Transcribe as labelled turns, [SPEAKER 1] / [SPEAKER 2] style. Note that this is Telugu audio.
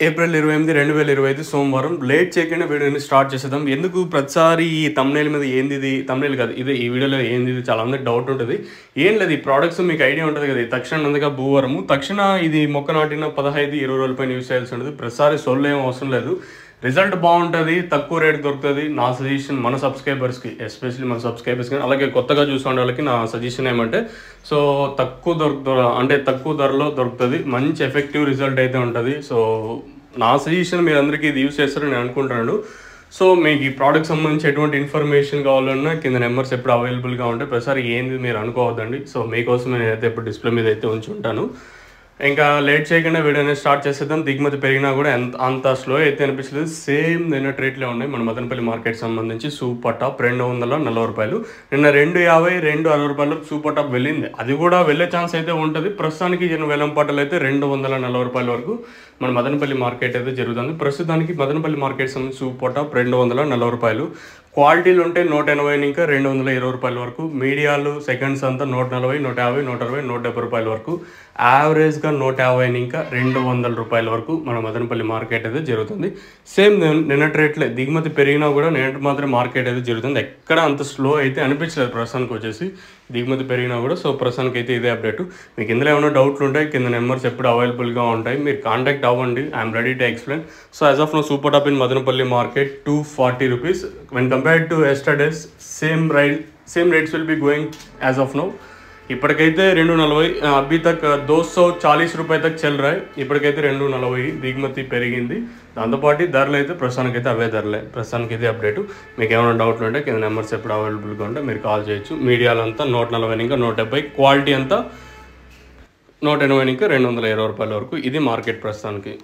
[SPEAKER 1] ఏప్రిల్ 28, 2025 సోమవారం లేట్ చేయకుండా వీడియోని స్టార్ట్ చేసేద్దాం. ఎందుకు ప్రతిసారి ఈ థంబ్‌నెయిల్ మీద ఏందిది థంబ్‌నెయిల్ కాదు, ఇదే ఈ వీడియోలో ఏందిది చాలా మందికి డౌట్ ఉంటుంది. ఏం లేదు, ఈ ప్రోడక్ట్స్ మీకు ఐడియా ఉంటుంది కదా. ఈ తక్షణ నందిగా భూవరము తక్షణ ఇది మొక్క నాటిన 15-20 రోజుల పైన యూస్ చేయాల్సి ఉంటుంది. ప్రతిసారి సొల్లు ఏం అవసరం లేదు, రిజల్ట్ బాగుంటుంది, తక్కువ రేట్ దొరుకుతుంది. నా సజెషన్ మన సబ్స్క్రైబర్స్కి, ఎస్పెషల్లీ మన సబ్స్క్రైబర్స్కి, అలాగే కొత్తగా చూసుకునే వాళ్ళకి నా సజెషన్ ఏమంటే, సో తక్కువ ధరలో దొరుకుతుంది, మంచి ఎఫెక్టివ్ రిజల్ట్ అయితే ఉంటుంది. సో నా సజెషన్ మీరు అందరికీ ఇది యూస్ చేస్తారని నేను అనుకుంటున్నాను. సో మీకు ఈ ప్రోడక్ట్ సంబంధించి ఎటువంటి ఇన్ఫర్మేషన్ కావాలన్నా కింద నెంబర్స్ ఎప్పుడు అవైలబుల్గా ఉంటాయి. ప్రతిసారి ఏంది మీరు అనుకోవద్దండి. సో మీకోసం నేనైతే ఎప్పుడు డిస్ప్లే మీద అయితే ఉంచి ఉంటాను. ఇంకా లేట్ చేయకుండా వీడియోని స్టార్ట్ చేసేద్దాం. దిగుమతి పెరిగినా కూడా అంత స్లో అయితే అనిపించలేదు. సేమ్ నిన్న రేట్లే ఉన్నాయి. మన మదనపల్లి మార్కెట్ సంబంధించి సూపర్ టాప్ 240 రూపాయలు, నిన్న 250, 260 రూపాయలు సూపర్ టాప్ వెళ్ళింది. అది కూడా వెళ్ళే ఛాన్స్ అయితే ఉంటుంది. ప్రస్తుతానికి వేలంపాటలు అయితే 240 రూపాయల వరకు మన మదనపల్లి మార్కెట్ అయితే జరుగుతుంది. ప్రస్తుతానికి మదనపల్లి మార్కెట్ సంబంధించి సూపర్ టాప్ 240 రూపాయలు. క్వాలిటీలు ఉంటే 180 ఇంకా 220 రూపాయల వరకు. మీడియాలు సెకండ్స్ అంతా 140, 150, 160, 170 రూపాయల వరకు. యావరేజ్గా 150 ఇంకా 200 రూపాయల వరకు మన మదనపల్లి మార్కెట్ అయితే జరుగుతుంది. సేమ్ నిన్నటి రేట్లే, దిగుమతి పెరిగినా కూడా నిన్నటి మాత్రం మార్కెట్ అయితే జరుగుతుంది. ఎక్కడ అంత స్లో అయితే అనిపించలేదు ప్రస్తుతానికి వచ్చేసి, దిగుమతి పెరిగినా కూడా. సో ప్రస్తుతానికి అయితే ఇదే అప్డేట్. మీకు ఇందులో ఏమైనా డౌట్లు ఉంటాయి, కింద నెంబర్స్ ఎప్పుడు అవైలబుల్గా ఉంటాయి, మీరు కాంటాక్ట్ అవ్వండి. I'm ready to explain. So as of now super top in Madanapalle market 240 rupees. When compared to yesterday's same rates will be going as of now. ఇప్పటికైతే 240 అभी तक 240 రూపాయల తక్ చల్ రहा है. ఇప్పటికైతే 240 దిగుమతి పెరిగింది. దాంతోపాటు ధరలు అయితే ప్రస్తుతానికైతే అవే ధరలే. ప్రస్తుతానికి అయితే అప్డేట్. మీకు ఏమైనా డౌట్లు ఉంటే కింద నెంబర్స్ ఎప్పుడు అవైలబుల్గా ఉంటే మీరు కాల్ చేయొచ్చు. మీడియాలో అంతా 140 ఇంకా 170, క్వాలిటీ అంతా 180 ఇంకా 220 రూపాయల వరకు. ఇది మార్కెట్ ప్రస్తుతానికి.